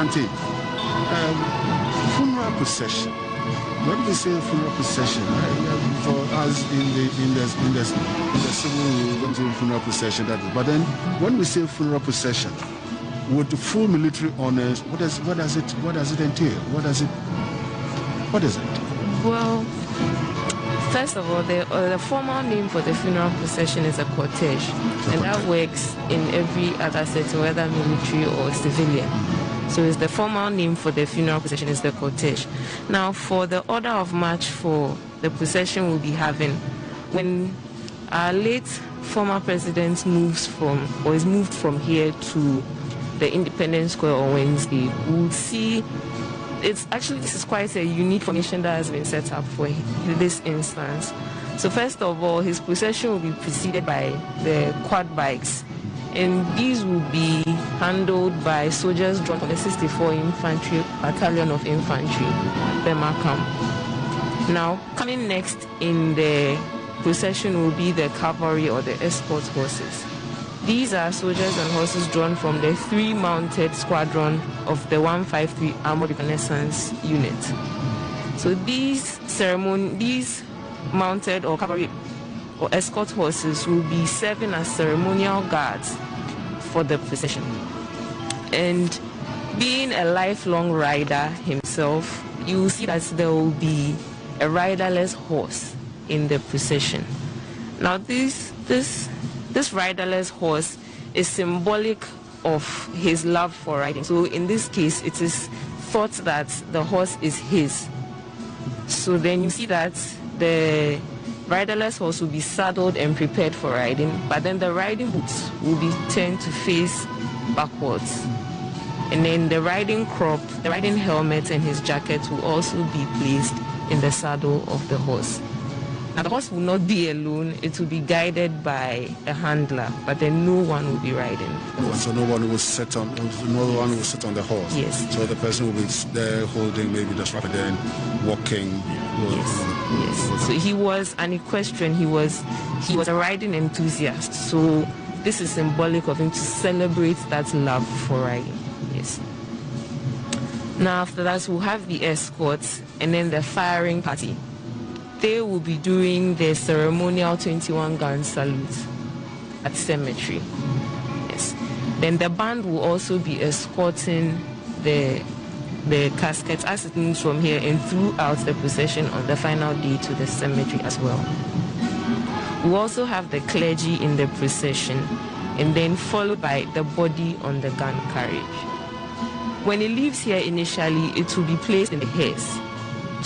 Auntie, funeral procession. When we say funeral procession, for us in the civil rule, funeral procession, that is. But then when we say funeral procession, with the full military honors, what does it entail? What is it? Well, first of all, the formal name for the funeral procession is a cortege, and that works in every other setting, whether military or civilian. So it's the formal name for the funeral procession is the cortege. Now, for the order of march for the procession we'll be having, when our late former president is moved from here to the Independence Square on Wednesday, we'll see. This is quite a unique formation that has been set up for this instance. So first of all, his procession will be preceded by the quad bikes, and these will be handled by soldiers drawn from the 64 Infantry Battalion of Infantry, Bema Camp. Now, coming next in the procession will be the cavalry or the escort horses. These are soldiers and horses drawn from the 3-mounted squadron of the 153 Armored Reconnaissance Unit. So these mounted or cavalry or escort horses will be serving as ceremonial guards for the procession. And being a lifelong rider himself, you will see that there will be a riderless horse in the procession. Now this riderless horse is symbolic of his love for riding. So in this case, it is thought that the horse is his. So then you see that the riderless horse will be saddled and prepared for riding, but then the riding boots will be turned to face backwards. And then the riding crop, the riding helmet and his jacket will also be placed in the saddle of the horse. Now the horse will not be alone, it will be guided by a handler, but then no one will be riding. So no one will sit on the horse? Yes. So the person will be there holding maybe the strap and then walking? Yes. So he was an equestrian, he was a riding enthusiast. So this is symbolic of him to celebrate that love for riding. Yes. Now after that we'll have the escorts and then the firing party. They will be doing the ceremonial 21-gun salute at the cemetery. Yes. Then the band will also be escorting the caskets as it moves from here and throughout the procession on the final day to the cemetery as well. We also have the clergy in the procession, and then followed by the body on the gun carriage. When it leaves here initially, it will be placed in the hearse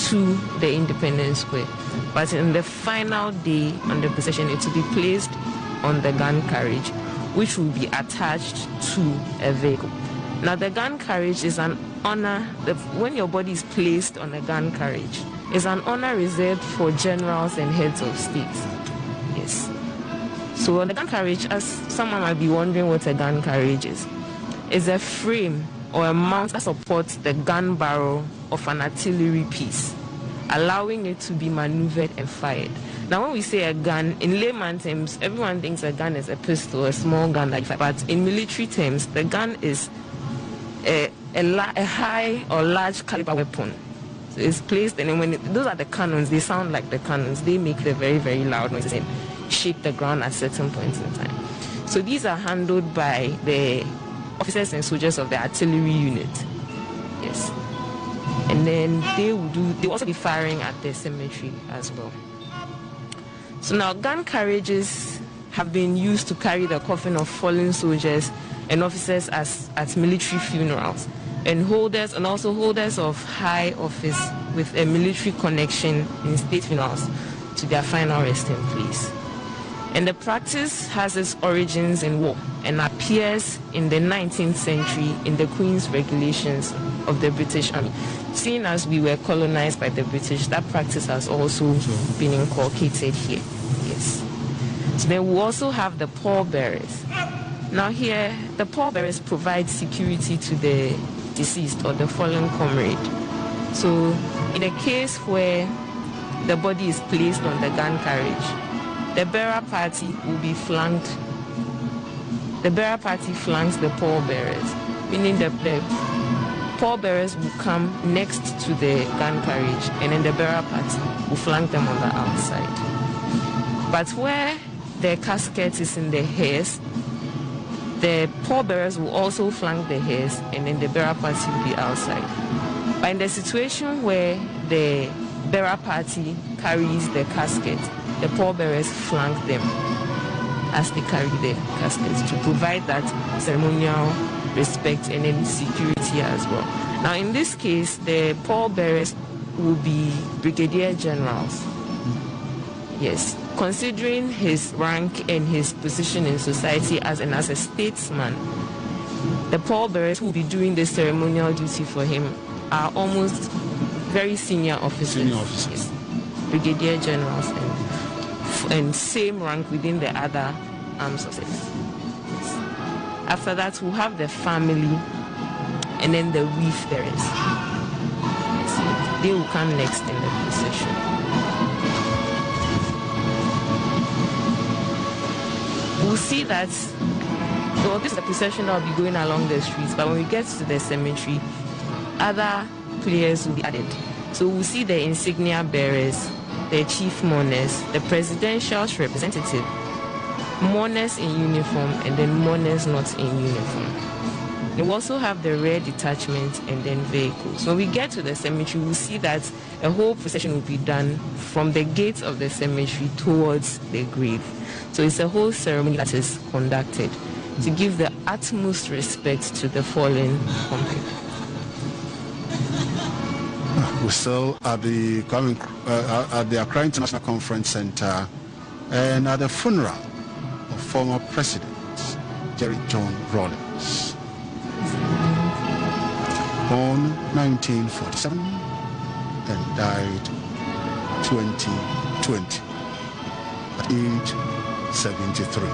to the Independence Square, but in the final day on the procession, it will be placed on the gun carriage, which will be attached to a vehicle. Now the gun carriage is an honor, when your body is placed on a gun carriage, is an honor reserved for generals and heads of states. Yes. So on the gun carriage, as someone might be wondering what a gun carriage is a frame or a mount that supports the gun barrel of an artillery piece, allowing it to be maneuvered and fired. Now when we say a gun, in layman terms, everyone thinks a gun is a pistol, a small gun like that, but in military terms, the gun is a high or large caliber weapon. So it's placed, and when those are the cannons, they sound like the cannons. They make the very, very loud noises and shake the ground at certain points in time. So these are handled by the officers and soldiers of the artillery unit. Yes. And then they'll also be firing at the cemetery as well. So now gun carriages have been used to carry the coffin of fallen soldiers and officers at military funerals, and also holders of high office with a military connection in state funerals to their final resting place. And the practice has its origins in war and appears in the 19th century in the Queen's Regulations of the British Army. Seeing as we were colonized by the British, that practice has also been inculcated here. Yes. So then we also have the pallbearers. Now here, the pallbearers provide security to the deceased or the fallen comrade. So in a case where the body is placed on the gun carriage, the bearer party will be flanked. The bearer party flanks the pallbearers, meaning the pallbearers will come next to the gun carriage, and then the bearer party will flank them on the outside. But where the casket is in the hearse, the pallbearers will also flank the hearse, and then the bearer party will be outside. But in the situation where the bearer party carries the casket, the pallbearers flank them as they carry the caskets to provide that ceremonial respect and then security as well. Now, in this case, the pallbearers will be brigadier generals. Yes, considering his rank and his position in society as a statesman, the pallbearers who will be doing the ceremonial duty for him are almost very senior officers. Senior officers. Yes. Brigadier generals and same rank within the other armed forces. Yes. After that, we'll have the family and then the wreath bearers. Yes. They will come next in the procession. We'll see that, well, this is the procession that will be going along the streets, but when we get to the cemetery, other players will be added. So we'll see the insignia bearers, the chief mourners, the presidential representative, mourners in uniform, and then mourners not in uniform. We also have the rear detachment and then vehicles. When we get to the cemetery, we'll see that a whole procession will be done from the gates of the cemetery towards the grave. So it's a whole ceremony that is conducted to give the utmost respect to the fallen company. We're still at the Accra International Conference Center and at the funeral of former President John Rawlings, born 1947 and died 2020 at age 73.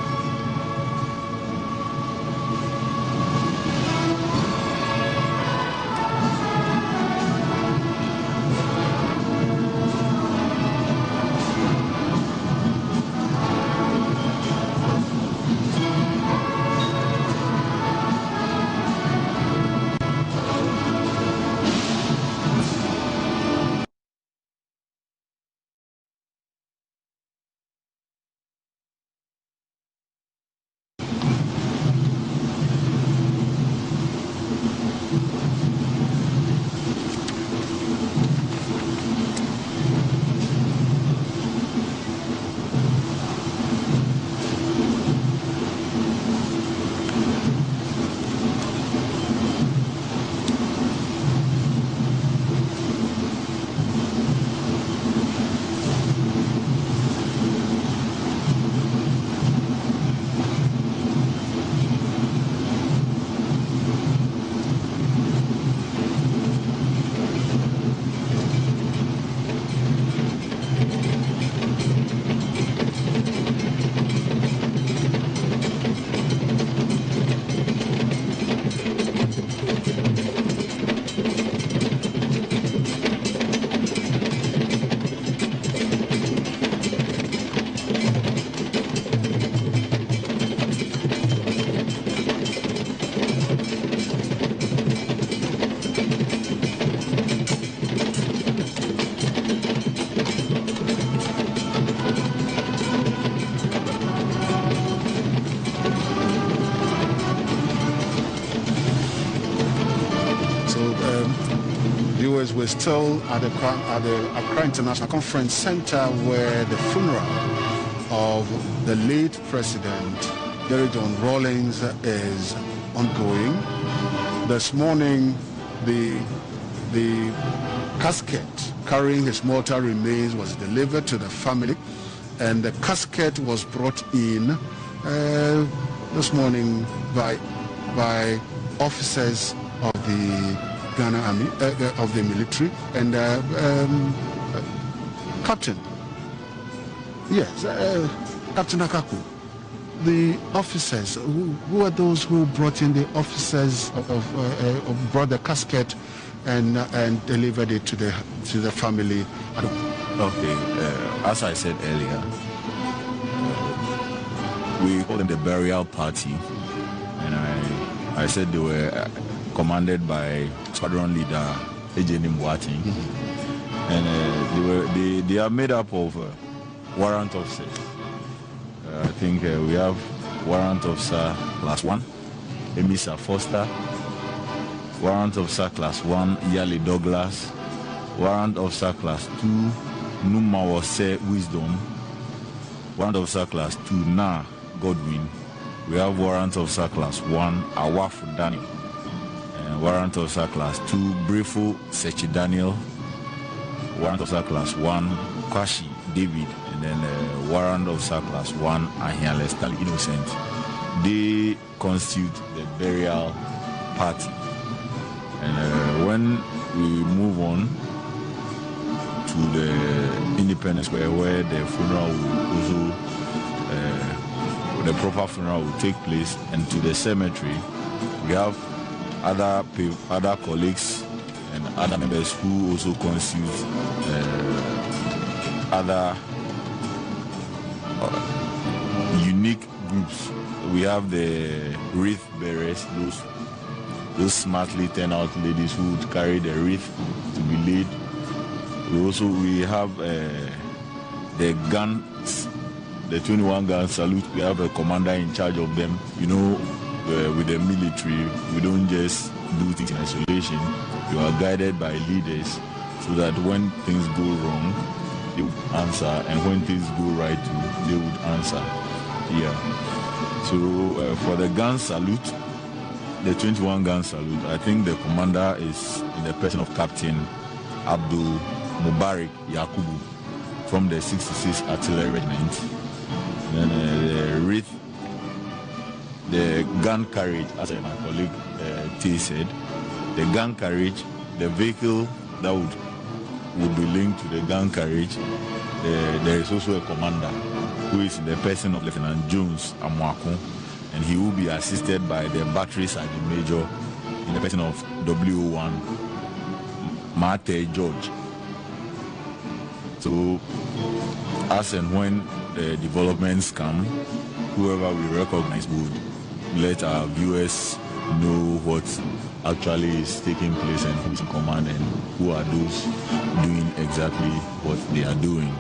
We're still at the Accra International Conference Center where the funeral of the late President John Rawlings is ongoing. This morning, the casket carrying his mortal remains was delivered to the family, and the casket was brought in this morning by officers of the Ghana Army, of the military, and Captain, yes, Captain Akaku. The officers, who are those who brought in the officers brought the casket and delivered it to the family? Okay, as I said earlier, we call them the burial party, and I said they were commanded by squadron leader, Ejeni Mwati. And they are made up of warrant officers. I think we have warrant officer class 1, Emisa Foster, warrant officer class 1, Yali Douglas, warrant officer class 2, Numa Wose Wisdom, warrant officer class 2, Na Godwin. We have warrant officer class 1, Awafu Daniel, and warrant officer class 2, Brefo Sechi Daniel, warrant officer class 1, Kwashi David, and then warrant officer class 1, Ahiale Stanley Innocent. They constitute the burial party. And when we move on to the Independence Square, where the funeral will also, the proper funeral will take place, and to the cemetery, we have other colleagues and other members who also constitute other unique groups. We have the wreath bearers, those smartly turned out ladies who would carry the wreath to be laid. We have the guns, the 21 gun salute. We have a commander in charge of them. You know, with the military, we don't just do things in isolation. You are guided by leaders so that when things go wrong, they would answer, and when things go right too, they would answer. Yeah. So for the gun salute, the 21 gun salute, I think the commander is in the person of Captain Abdul Mubarak Yakubu from the 66 Artillery Regiment. And then the wreath, the gun carriage, as my colleague T said, the gun carriage, the vehicle that would be linked to the gun carriage, there is also a commander who is in the person of Lieutenant Jones Amwako, and he will be assisted by the battery sergeant major in the person of W1 Mate George. So as and when the developments come, whoever we recognize would let our viewers know what actually is taking place and who is in command and who are those doing exactly what they are doing.